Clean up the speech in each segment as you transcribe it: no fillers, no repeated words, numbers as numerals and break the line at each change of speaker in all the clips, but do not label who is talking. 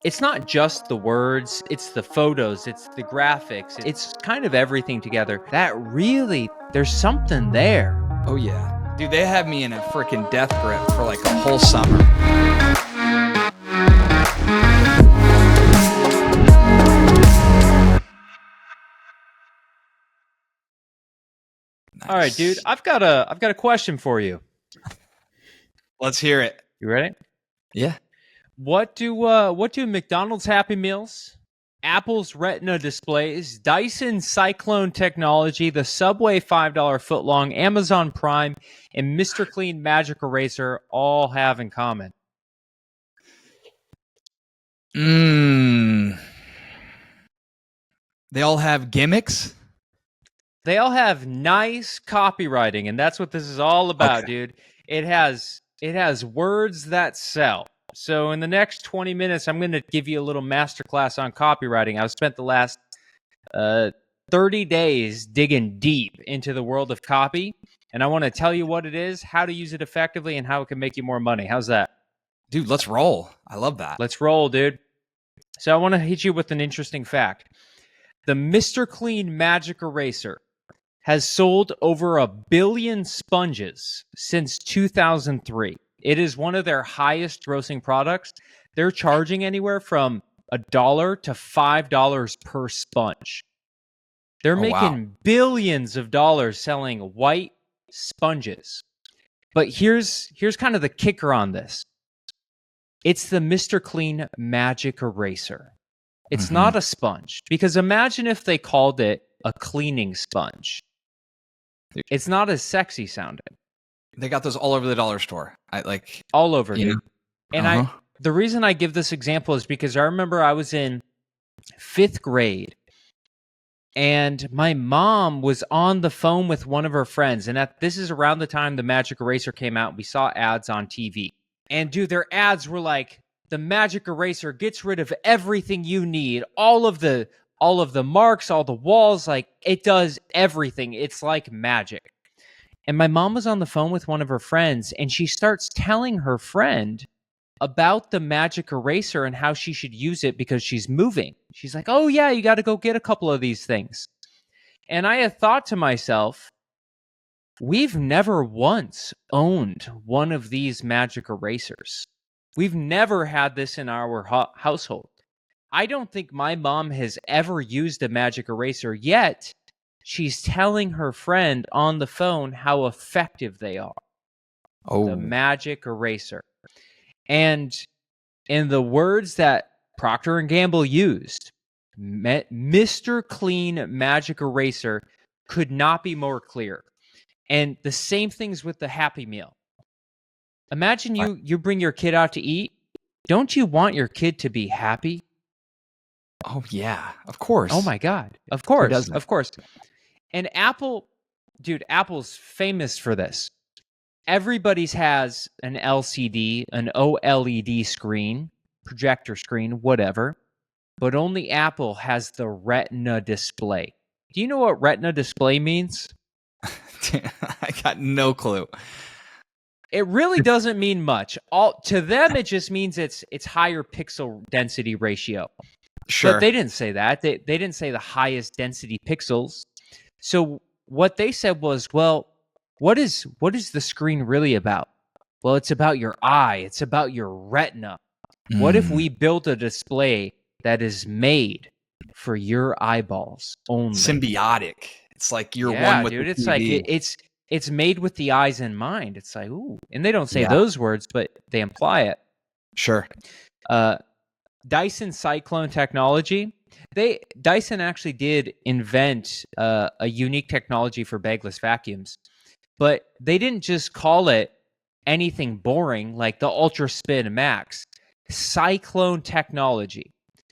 It's not just the words, it's the photos, it's the graphics, it's kind of everything together. That really, there's something there.
Oh yeah. Dude, they had me in a freaking death grip for like a whole summer.
All right, dude,
Nice.
I've got a question for you.
Let's hear it.
You ready?
Yeah.
What do McDonald's Happy Meals, Apple's Retina Displays, Dyson Cyclone Technology, the Subway $5 footlong, Amazon Prime, and Mr. Clean Magic Eraser all have in common?
They all have gimmicks?
They all have nice copywriting, and that's what this is all about,
Okay.
dude. It has words that sell. So in the next 20 minutes, I'm going to give you a little masterclass on copywriting. I've spent the last 30 days digging deep into the world of copy, and I want to tell you what it is, how to use it effectively, and how it can make you more money. How's that?
Dude, let's roll. I love that.
Let's roll, dude. So I want to hit you with an interesting fact. The Mr. Clean Magic Eraser has sold over 1 billion sponges since 2003. It is one of their highest grossing products. They're charging anywhere from $1 to $5 per sponge. They're making billions of dollars selling white sponges. But here's kind of the kicker on this. It's the Mr. Clean Magic Eraser. It's not a sponge, because imagine if they called it a cleaning sponge. It's not as sexy sounding.
They got those all over the dollar store.
All over, dude.
know?
And the reason I give this example is because I remember I was in 5th grade and my mom was on the phone with one of her friends. And this is around the time the Magic Eraser came out. We saw ads on TV. And dude, their ads were like, the Magic Eraser gets rid of everything you need. All of the marks, all the walls, like it does everything. It's like magic. And my mom was on the phone with one of her friends, and she starts telling her friend about the Magic Eraser and how she should use it because she's moving. She's like, oh yeah, you got to go get a couple of these things. And I had thought to myself, we've never once owned one of these Magic Erasers. We've never had this in our household. I don't think my mom has ever used a Magic Eraser, yet she's telling her friend on the phone how effective they are.
Oh.
The Magic Eraser. And in the words that Procter & Gamble used, Mr. Clean Magic Eraser could not be more clear. And the same things with the Happy Meal. Imagine you bring your kid out to eat. Don't you want your kid to be happy?
Oh yeah, of course.
Oh my God. Of
Who
course.
doesn't?
Of course. And Apple's famous for this. Everybody's has an LCD, an OLED screen, projector screen, whatever. But only Apple has the Retina display. Do you know what Retina display means?
I got no clue.
It really doesn't mean much. To them, it just means it's higher pixel density ratio.
Sure.
But they didn't say that. They didn't say the highest density pixels. So what they said was, well, what is the screen really about? Well, it's about your eye. It's about your retina. What if we built a display that is made for your eyeballs only?
Symbiotic. It's like you're
yeah,
one with
dude.
the
It's
TV.
like it's made with the eyes in mind. It's like, ooh. And they don't say those words, but they imply it.
Sure.
Dyson Cyclone Technology. Dyson actually did invent a unique technology for bagless vacuums, but they didn't just call it anything boring like the Ultra Spin Max. Cyclone Technology.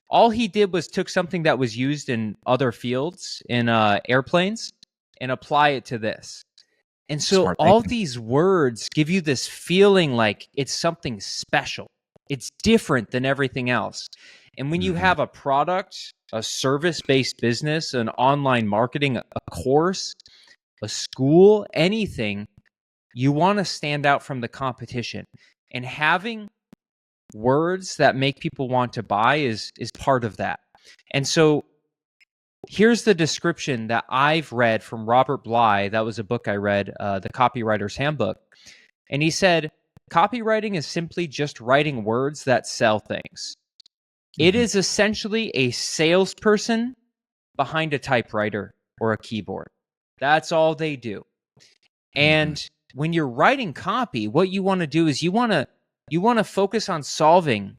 All he did was took something that was used in other fields, in airplanes, and apply it to this. And so
Smart
all
thinking.
these words give you this feeling like it's something special. It's different than everything else. And when you have a product, a service-based business, an online marketing, a course, a school, anything, you want to stand out from the competition. And having words that make people want to buy is part of that. And so here's the description that I've read from Robert Bly. That was a book I read, the Copywriter's Handbook. And he said, copywriting is simply just writing words that sell things. It is essentially a salesperson behind a typewriter or a keyboard. That's all they do. And when you're writing copy, what you want to do is you want to focus on solving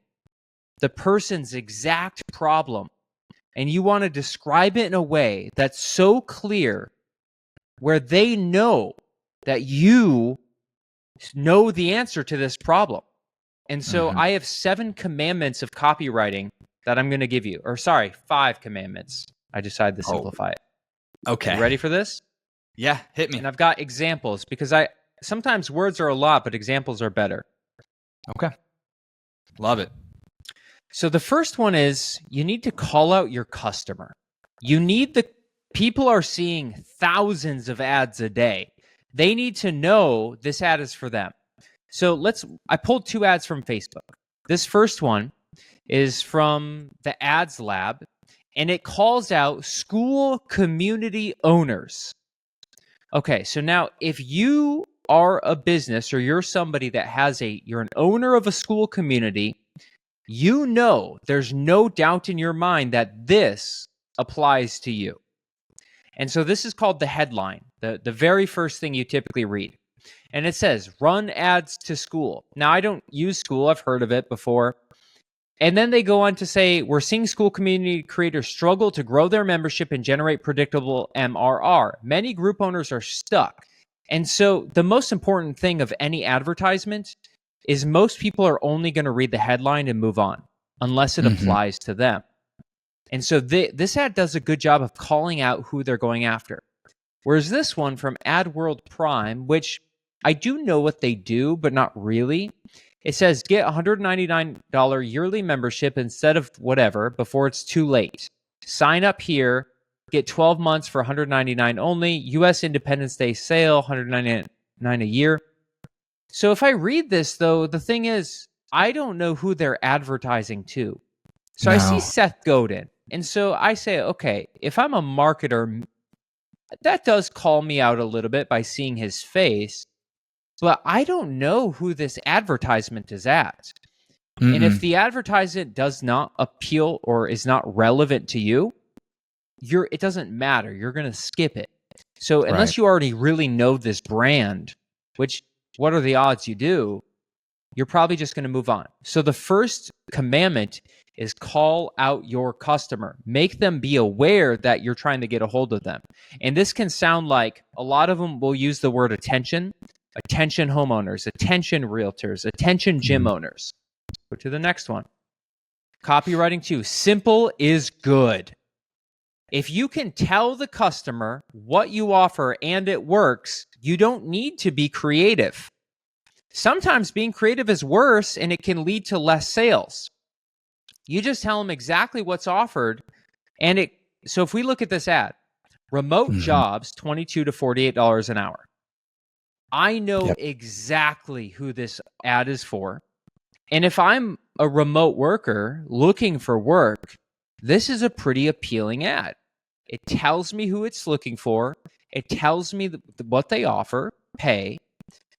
the person's exact problem. And you want to describe it in a way that's so clear where they know that you know the answer to this problem. And so I have 7 commandments of copywriting that I'm going to give you. Or sorry, 5 commandments. I decided to simplify it.
Okay.
You ready for this?
Yeah, hit me.
And I've got examples because sometimes words are a lot, but examples are better.
Okay. Love it.
So the first one is you need to call out your customer. People are seeing thousands of ads a day. They need to know this ad is for them. So I pulled 2 ads from Facebook. This first one is from the Ads Lab, and it calls out school community owners. Okay, so now if you are a business or you're somebody that you're an owner of a school community, you know there's no doubt in your mind that this applies to you. And so this is called the headline, the very first thing you typically read. And it says, run ads to school. Now, I don't use school. I've heard of it before. And then they go on to say, we're seeing school community creators struggle to grow their membership and generate predictable MRR. Many group owners are stuck. And so the most important thing of any advertisement is most people are only going to read the headline and move on, unless it applies to them. And so this ad does a good job of calling out who they're going after. Whereas this one from AdWorld Prime, which I do know what they do, but not really. It says, get $199 yearly membership instead of whatever before it's too late. Sign up here, get 12 months for $199 only. U.S. Independence Day sale, $199 a year. So if I read this, though, the thing is, I don't know who they're advertising to. So I see Seth Godin. And so I say, okay, if I'm a marketer, that does call me out a little bit by seeing his face. But I don't know who this advertisement is at. And if the advertisement does not appeal or is not relevant to you, it doesn't matter. You're going to skip it. So unless you already really know this brand, which what are the odds you do, you're probably just going to move on. So the first commandment is call out your customer. Make them be aware that you're trying to get a hold of them. And this can sound like a lot of them will use the word attention. Attention homeowners, attention realtors, attention gym owners. Go to the next one. Copywriting 2. Simple is good. If you can tell the customer what you offer and it works, you don't need to be creative. Sometimes being creative is worse and it can lead to less sales. You just tell them exactly what's offered. So if we look at this ad, remote jobs, $22 to $48 an hour. I know exactly who this ad is for. And if I'm a remote worker looking for work, this is a pretty appealing ad. It tells me who it's looking for. It tells me what they offer, pay.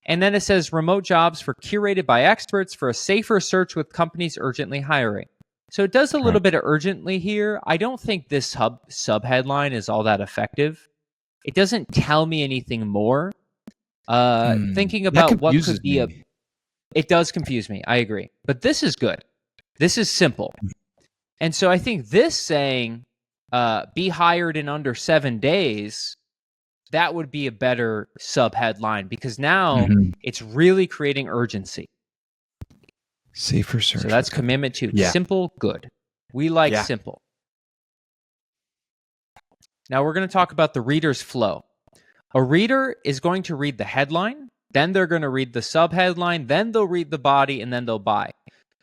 And then it says remote jobs curated by experts for a safer search with companies urgently hiring. So it does a little bit of urgently here. I don't think this sub-headline is all that effective. It doesn't tell me anything more. Thinking about what could be it does confuse me. I agree. But this is good. This is simple. And so I think this saying, be hired in under 7 days, that would be a better sub-headline because now it's really creating urgency.
Safer search.
So that's commandment 2.
Yeah.
Simple, good. We like simple. Now we're going to talk about the reader's flow. A reader is going to read the headline, then they're going to read the subheadline, then they'll read the body, and then they'll buy.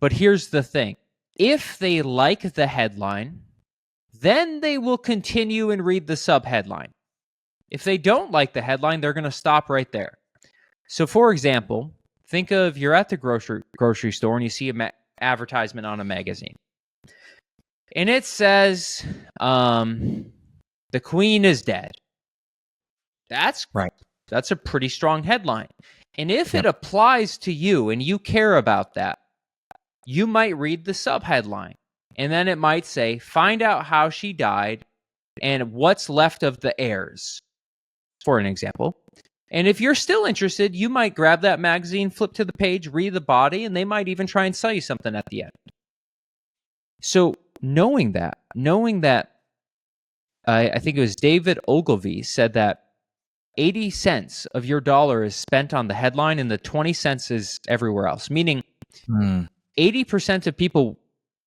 But here's the thing. If they like the headline, then they will continue and read the subheadline. If they don't like the headline, they're going to stop right there. So for example, think of you're at the grocery store and you see advertisement on a magazine. And it says, the queen is dead. That's
Right.
That's a pretty strong headline. And if it applies to you and you care about that, you might read the subheadline. And then it might say, find out how she died and what's left of the heirs, for an example. And if you're still interested, you might grab that magazine, flip to the page, read the body, and they might even try and sell you something at the end. So knowing that, I think it was David Ogilvy said that 80 cents of your dollar is spent on the headline and the 20 cents is everywhere else, meaning 80% of people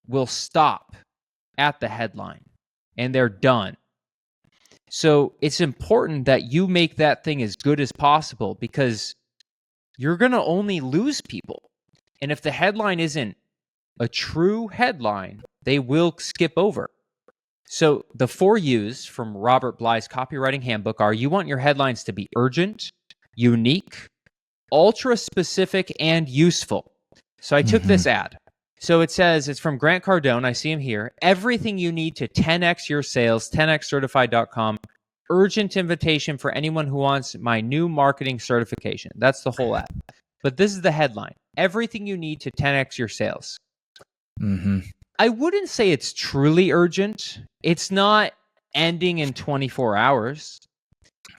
will stop at the headline and they're done. So it's important that you make that thing as good as possible because you're going to only lose people. And if the headline isn't a true headline, they will skip over. So the 4 U's from Robert Bly's Copywriting Handbook are: you want your headlines to be urgent, unique, ultra-specific, and useful. So I took this ad. So it says, it's from Grant Cardone. I see him here. Everything you need to 10x your sales, 10xcertified.com. Urgent invitation for anyone who wants my new marketing certification. That's the whole ad. But this is the headline. Everything you need to 10x your sales. I wouldn't say it's truly urgent. It's not ending in 24 hours.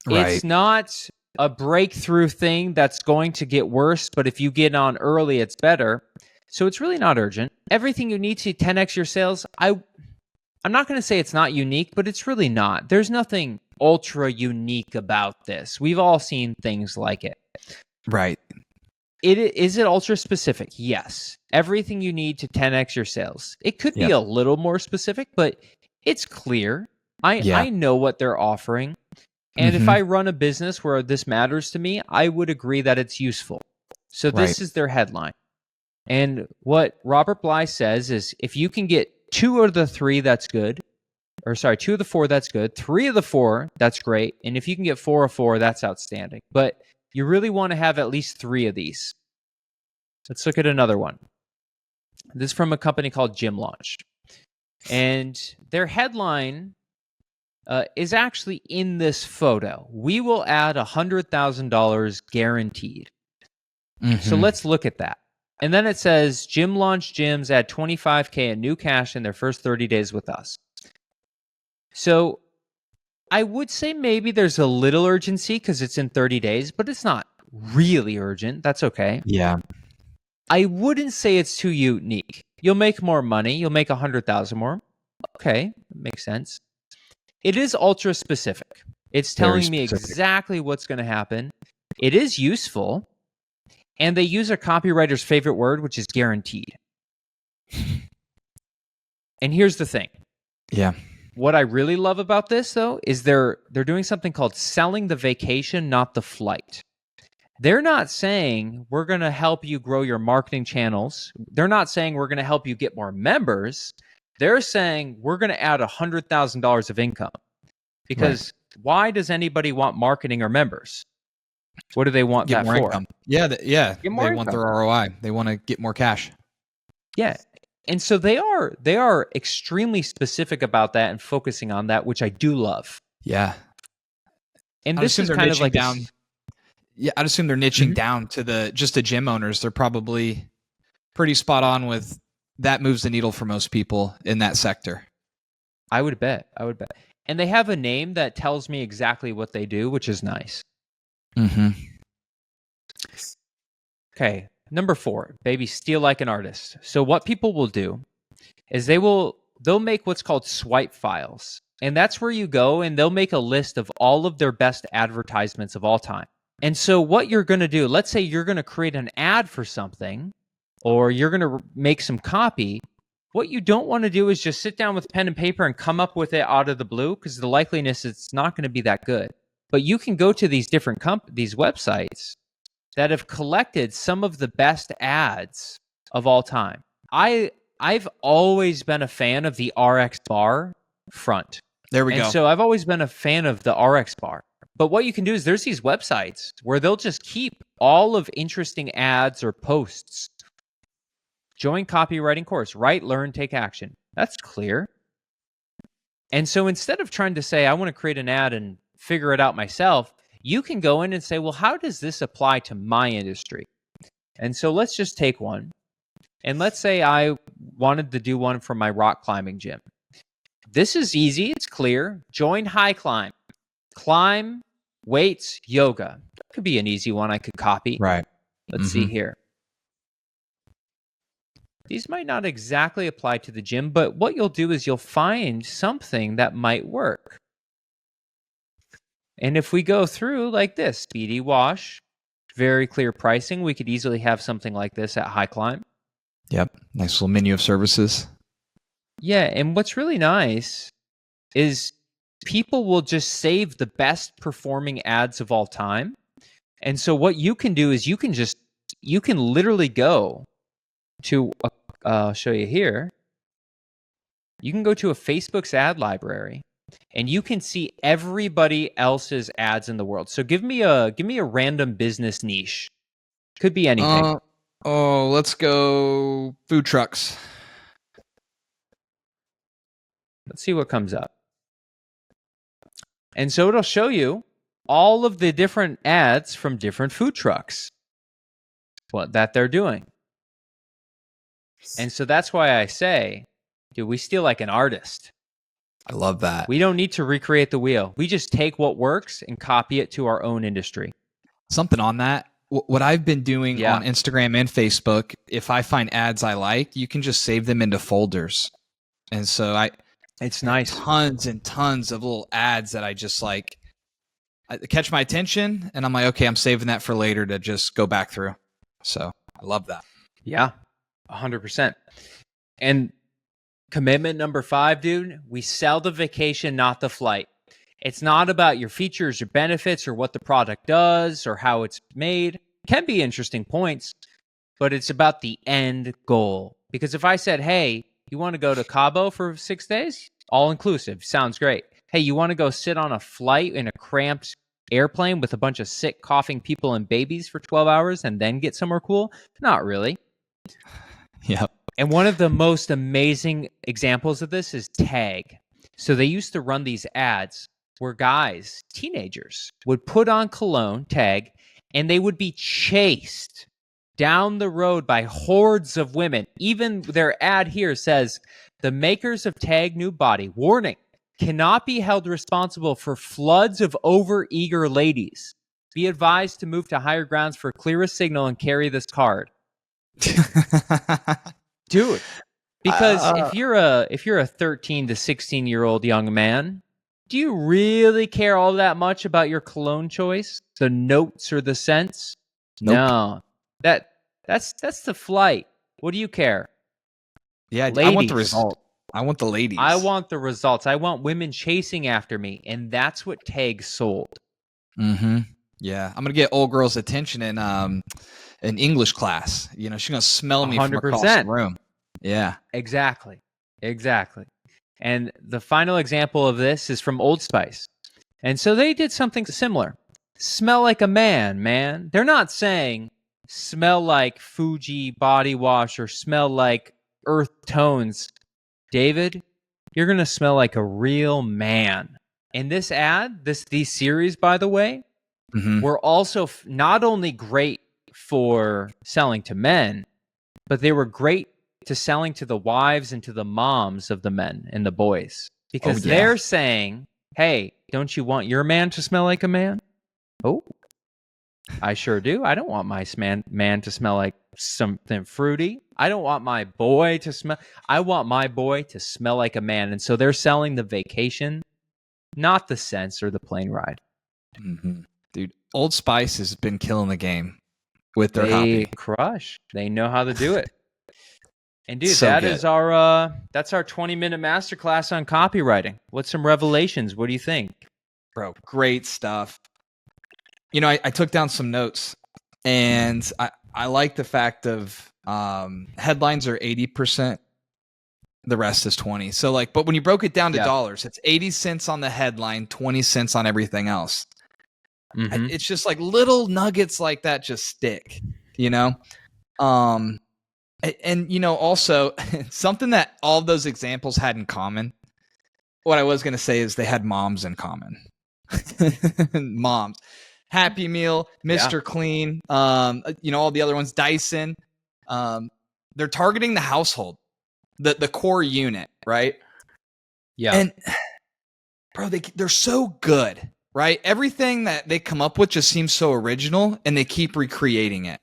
Right.
It's not a breakthrough thing that's going to get worse, but if you get on early, it's better. So it's really not urgent. Everything you need to 10x your sales, I'm not going to say it's not unique, but it's really not. There's nothing ultra unique about this. We've all seen things like it.
Right.
Is it ultra specific? Yes. Everything you need to 10x your sales. It could be a little more specific, but it's clear. I know what they're offering. And if I run a business where this matters to me, I would agree that it's useful. So this is their headline. And what Robert Bly says is, if you can get 2 of the 3, that's good. Or sorry, 2 of the 4, that's good. 3 of the 4, that's great. And if you can get 4 of 4, that's outstanding. But you really want to have at least 3 of these. Let's look at another one. This is from a company called Gym Launch. And their headline is actually in this photo. We will add $100,000 guaranteed. So let's look at that. And then it says, Gym Launch gyms add $25K in new cash in their first 30 days with us. So I would say maybe there's a little urgency because it's in 30 days, but it's not really urgent. That's okay.
Yeah.
I wouldn't say it's too unique. You'll make more money. You'll make 100,000 more. Okay, makes sense. It is ultra specific. It's telling me exactly what's going to happen. It is useful. And they use a copywriter's favorite word, which is guaranteed. And here's the thing.
Yeah.
What I really love about this, though, is they're doing something called selling the vacation, not the flight. They're not saying we're going to help you grow your marketing channels. They're not saying we're going to help you get more members. They're saying we're going to add $100,000 of income. Because why does anybody want marketing or members? What do they want
Get
that
more
for?
income. Yeah, they
more
want
income.
their ROI. They want to get more cash.
Yeah. And so they are extremely specific about that and focusing on that, which I do love.
Yeah.
And this is kind of like
down. Yeah, I'd assume they're niching down to the gym owners. They're probably pretty spot on with that. Moves the needle for most people in that sector.
I would bet. And they have a name that tells me exactly what they do, which is nice. Okay, number 4, baby, steal like an artist. So what people will do is they'll make what's called swipe files. And that's where you go and they'll make a list of all of their best advertisements of all time. And so what you're going to do, let's say you're going to create an ad for something, or you're going to make some copy. What you don't want to do is just sit down with pen and paper and come up with it out of the blue, because the likeliness it's not going to be that good. But you can go to these different these websites that have collected some of the best ads of all time. I've always been a fan of the RX bar front.
There we go.
And so I've always been a fan of the RX bar. But what you can do is there's these websites where they'll just keep all of interesting ads or posts Join copywriting course. Write, learn, take action. That's clear. And so instead of trying to say, I want to create an ad and figure it out myself, you can go in and say, well, how does this apply to my industry? And so let's just take one. And let's say I wanted to do one for my rock climbing gym. This is easy. It's clear. Join high climb. Climb, weights, yoga. That could be an easy one I could copy.
Right.
Let's see here. These might not exactly apply to the gym, but what you'll do is you'll find something that might work. And if we go through like this, speedy wash, very clear pricing, we could easily have something like this at high climb.
Yep. Nice little menu of services.
Yeah, and what's really nice is people will just save the best performing ads of all time. And so what you can do is you can literally go to, I'll show you here. You can go to a Facebook's ad library and you can see everybody else's ads in the world. So give me a random business niche. Could be anything.
Let's go food trucks.
Let's see what comes up. And so it'll show you all of the different ads from different food trucks, what that they're doing. And so that's why I say, dude, we steal like an artist.
I love that.
We don't need to recreate the wheel. We just take what works and copy it to our own industry.
Something on that. What I've been doing on Instagram and Facebook, if I find ads I like, you can just save them into folders. And so
it's nice.
Tons and tons of little ads that I just like catch my attention, and I'm like, okay, I'm saving that for later to just go back through. So I love that.
Yeah, 100%. And commitment number 5, dude, we sell the vacation, not the flight. It's not about your features, your benefits, or what the product does, or how it's made. It can be interesting points, but it's about the end goal. Because if I said, hey, you want to go to Cabo for 6 days? All inclusive. Sounds great. Hey, you want to go sit on a flight in a cramped airplane with a bunch of sick, coughing people and babies for 12 hours and then get somewhere cool? Not really.
Yep.
And one of the most amazing examples of this is Tag. So they used to run these ads where guys, teenagers, would put on cologne, Tag, and they would be chased down the road by hordes of women. Even their ad here says, the makers of Tag New Body, warning, cannot be held responsible for floods of overeager ladies. Be advised to move to higher grounds for clearest signal and carry this card. Dude, because if you're a 13 to 16-year-old young man, do you really care all that much about your cologne choice? The notes or the scents?
Nope.
No. That's the flight. What do you care?
Yeah,
Ladies.
I want the result. I want the ladies.
I want the results. I want women chasing after me, and that's what Tag sold.
Mm-hmm. Yeah, I'm gonna get old girl's attention in English class. You know, she's gonna smell me 100%. From across the room. Yeah,
exactly. And the final example of this is from Old Spice, and so they did something similar. Smell like a man. They're not saying smell like Fuji body wash or smell like earth tones. David, you're going to smell like a real man. And this ad, these series, by the way, were also not only great for selling to men, but they were great to selling to the wives and to the moms of the men and the boys. Because they're saying, hey, don't you want your man to smell like a man? Oh, I sure do. I don't want my man to smell like something fruity. I don't want my boy to smell. I want my boy to smell like a man. And so they're selling the vacation, not the scents or the plane ride.
Mm-hmm. Dude, Old Spice has been killing the game with their
They
hobby.
crush. They know how to do it. And dude,
So
that
good.
is our 20-minute masterclass on copywriting. What's some revelations? What do you think?
Bro, great stuff. You know, I took down some notes, and I like the fact of headlines are 80%, the rest is 20. So like, but when you broke it down to dollars, it's 80 cents on the headline, 20 cents on everything else.
Mm-hmm.
It's just like little nuggets like that just stick, you know? And also something that all of those examples had in common. What I was going to say is they had moms in common. Moms. Happy Meal, Mr. Clean, all the other ones, Dyson. They're targeting the household, the core unit, right?
Yeah.
And bro, they're so good, right? Everything that they come up with just seems so original, and they keep recreating it.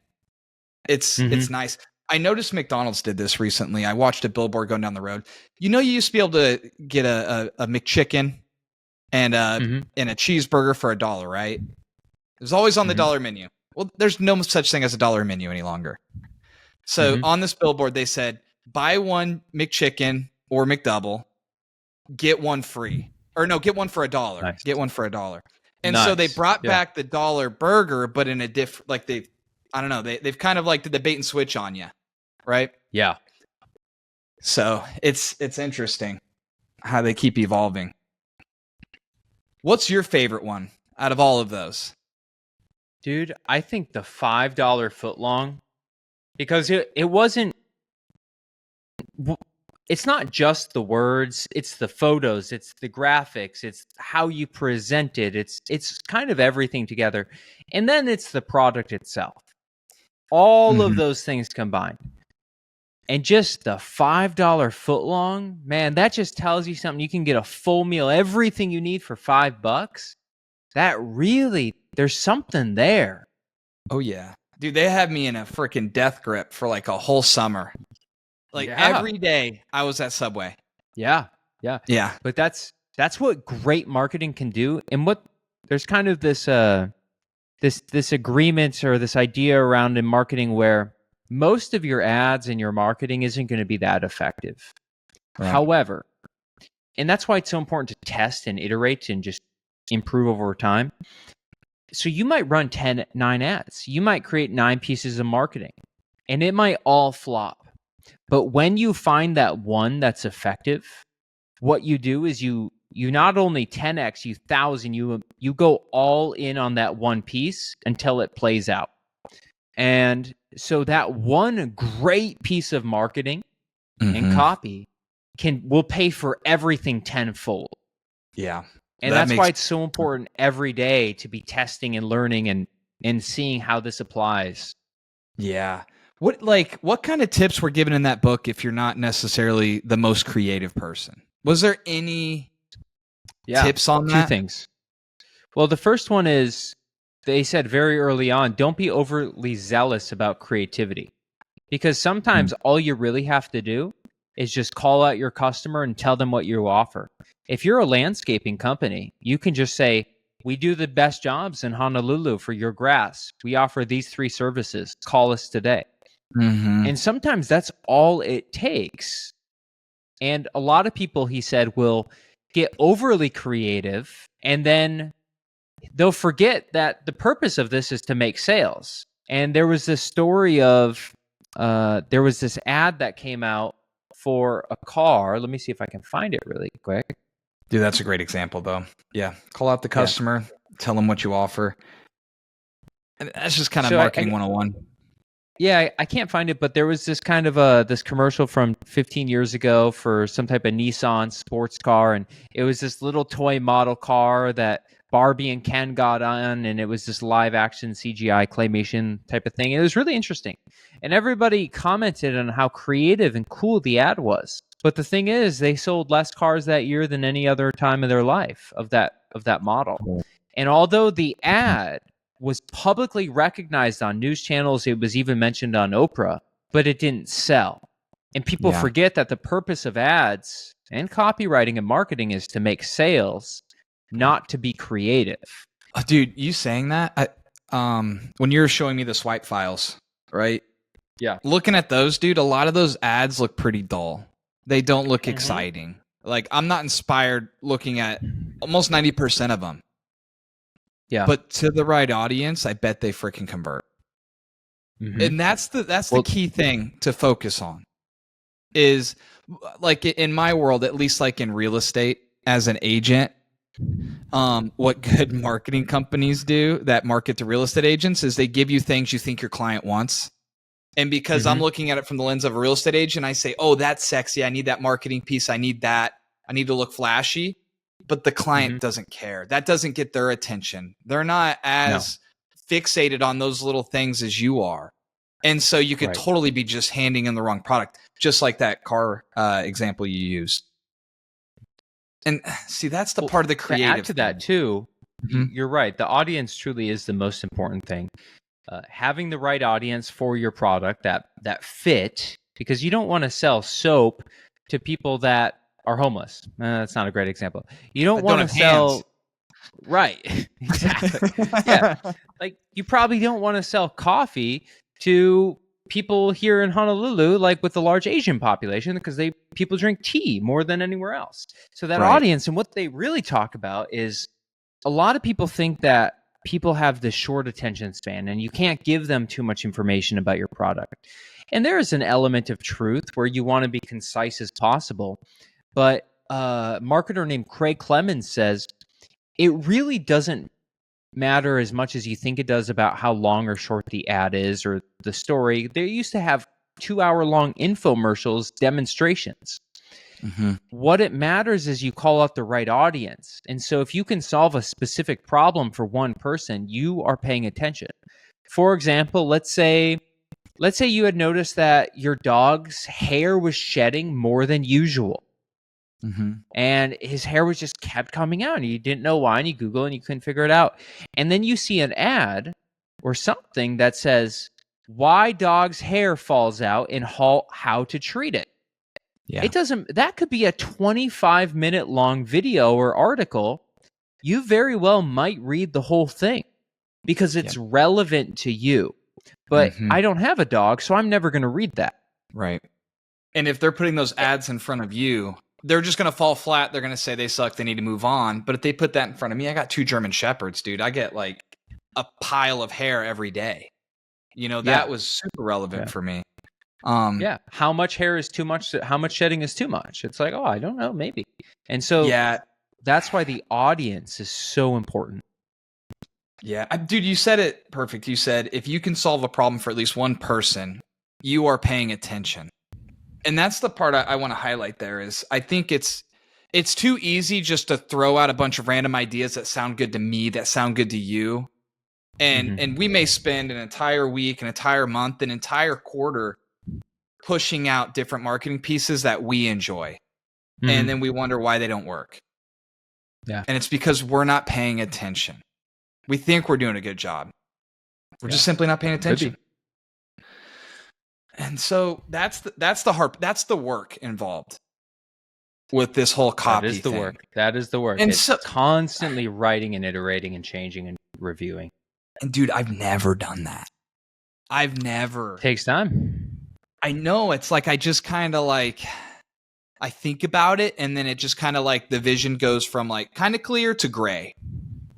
It's nice. I noticed McDonald's did this recently. I watched a billboard going down the road. You used to be able to get a McChicken and a cheeseburger for $1, right? It was always on the dollar menu. Well, there's no such thing as a dollar menu any longer. So on this billboard, they said, buy one McChicken or McDouble, get one free. Or no, get one for $1.
Nice.
Get one for $1. And so they brought back the dollar burger, but in a different, like they've kind of like did the bait and switch on you, right?
Yeah.
So it's interesting how they keep evolving. What's your favorite one out of all of those?
Dude, I think the $5 footlong, because it wasn't, it's not just the words, it's the photos, it's the graphics, it's how you present it, it's kind of everything together. And then it's the product itself. All of those things combined. And just the $5 footlong, man, that just tells you something. You can get a full meal, everything you need for $5. That really, there's something there.
Oh, yeah. Dude, they had me in a freaking death grip for like a whole summer. Like every day I was at Subway.
Yeah. But that's what great marketing can do. And there's kind of this this agreement or this idea around in marketing where most of your ads and your marketing isn't going to be that effective. Right. However, and that's why it's so important to test and iterate and just improve over time. So you might run 9 ads. You might create 9 pieces of marketing, and it might all flop. But when you find that one that's effective, what you do is you not only 10x, you 1,000, you go all in on that one piece until it plays out. And so that one great piece of marketing and copy will pay for everything tenfold.
Yeah.
And that's why it's so important every day to be testing and learning and seeing how this applies.
Yeah. What kind of tips were given in that book if you're not necessarily the most creative person? Was there any tips on that?
2 things. Well, the first one is they said very early on, don't be overly zealous about creativity. Because sometimes all you really have to do is just call out your customer and tell them what you offer. If you're a landscaping company, you can just say, we do the best jobs in Honolulu for your grass. We offer these 3 services. Call us today. And sometimes that's all it takes. And a lot of people, he said, will get overly creative and then they'll forget that the purpose of this is to make sales. And there was this story of, there was this ad that came out for a car. Let me see if I can find it really quick.
Dude, that's a great example, though. Yeah. Call out the customer, tell them what you offer. And that's just kind of marketing 101.
Yeah, I can't find it, but there was this kind of this commercial from 15 years ago for some type of Nissan sports car, and it was this little toy model car that Barbie and Ken got on, and it was this live action CGI claymation type of thing. It was really interesting, and everybody commented on how creative and cool the ad was. But the thing is, they sold less cars that year than any other time of their life of that model. And although the ad was publicly recognized on news channels, it was even mentioned on Oprah, but it didn't sell. And people forget that the purpose of ads and copywriting and marketing is to make sales, not to be creative.
Oh, dude, you saying that? When you were showing me the swipe files, right?
Yeah.
Looking at those, dude, a lot of those ads look pretty dull. They don't look exciting. Like, I'm not inspired looking at almost 90% of them. Yeah. But to the right audience, I bet they freaking convert. And that's the key thing to focus on. Is like in my world, at least like in real estate as an agent, what good marketing companies do that market to real estate agents is they give you things you think your client wants And because I'm looking at it from the lens of a real estate agent, I say, oh, that's sexy. I need that marketing piece. I need that. I need to look flashy. But the client doesn't care. That doesn't get their attention. They're not as fixated on those little things as you are. And so you could totally be just handing in the wrong product, just like that car example you used. And see, that's the part of the creative.
To add to that too, you're right. The audience truly is the most important thing. Having the right audience for your product that fit, because you don't want to sell soap to people that are homeless. That's not a great example. You don't want to sell. Right. Exactly. Yeah. Like you probably don't want to sell coffee to people here in Honolulu, like with the large Asian population, because people drink tea more than anywhere else. So that audience, and what they really talk about is, a lot of people think that people have this short attention span and you can't give them too much information about your product. And there is an element of truth where you want to be concise as possible. But a marketer named Craig Clemens says it really doesn't matter as much as you think it does about how long or short the ad is or the story. They used to have 2-hour-long infomercials, demonstrations. What it matters is you call out the right audience. And so if you can solve a specific problem for one person, you are paying attention. For example, let's say you had noticed that your dog's hair was shedding more than usual. And his hair was just kept coming out and you didn't know why, and you Google and you couldn't figure it out. And then you see an ad or something that says why dog's hair falls out and how to treat it. Yeah. That could be a 25-minute long video or article. You very well might read the whole thing because it's relevant to you. But I don't have a dog, so I'm never going to read that.
Right. And if they're putting those ads in front of you, they're just going to fall flat. They're going to say they suck. They need to move on. But if they put that in front of me, I got 2 German Shepherds, dude. I get like a pile of hair every day. That was super relevant for me.
How much hair is too much? How much shedding is too much? It's like, oh, I don't know, maybe. And so that's why the audience is so important.
Yeah, dude, you said it perfect. You said if you can solve a problem for at least one person, you are paying attention. And that's the part I want to highlight there is I think it's too easy just to throw out a bunch of random ideas that sound good to me, that sound good to you. And we may spend an entire week, an entire month, an entire quarter pushing out different marketing pieces that we enjoy. And then we wonder why they don't work. Yeah. And it's because we're not paying attention. We think we're doing a good job. We're just simply not paying attention. And so that's the work involved with this whole copy thing.
That is the work. And it's constantly writing and iterating and changing and reviewing.
And dude, I've never done that. It
takes time.
I know. It's like I just kind of like I think about it, and then it just kind of like the vision goes from like kind of clear to gray,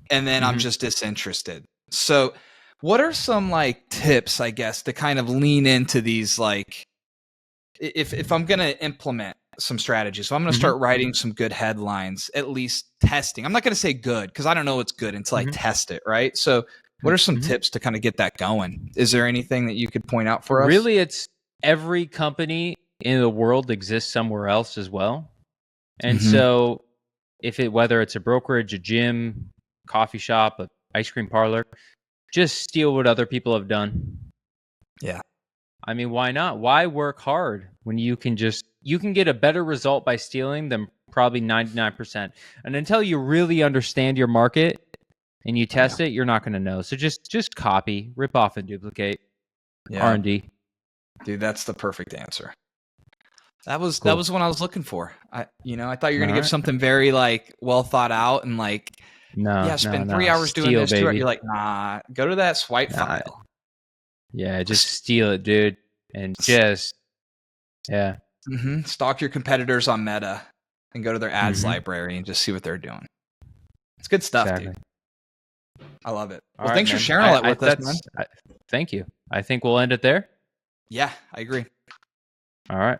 and then I'm just disinterested. So what are some like tips, I guess, to kind of lean into these, like if I'm going to implement some strategies, so I'm going to start writing some good headlines, at least testing. I'm not going to say good because I don't know what's good until I test it, right? So what are some tips to kind of get that going? Is there anything that you could point out for us?
Really, it's every company in the world exists somewhere else as well. And so whether it's a brokerage, a gym, coffee shop, an ice cream parlor, just steal what other people have done.
Yeah.
I mean, why not? Why work hard when you can get a better result by stealing than probably 99%. And until you really understand your market and you test it, you're not going to know. So just copy, rip off and duplicate. R&D.
Dude, that's the perfect answer. That was what I was looking for. I thought you were going to give something very like well thought out and like spend 3 hours doing this. Baby. You're like, nah, go to that swipe file.
Yeah, just steal it, dude. And just,
stalk your competitors on Meta and go to their ads library and just see what they're doing. It's good stuff, dude. I love it. Well, thanks for sharing all that with us, man.
Thank you. I think we'll end it there.
Yeah, I agree.
All right.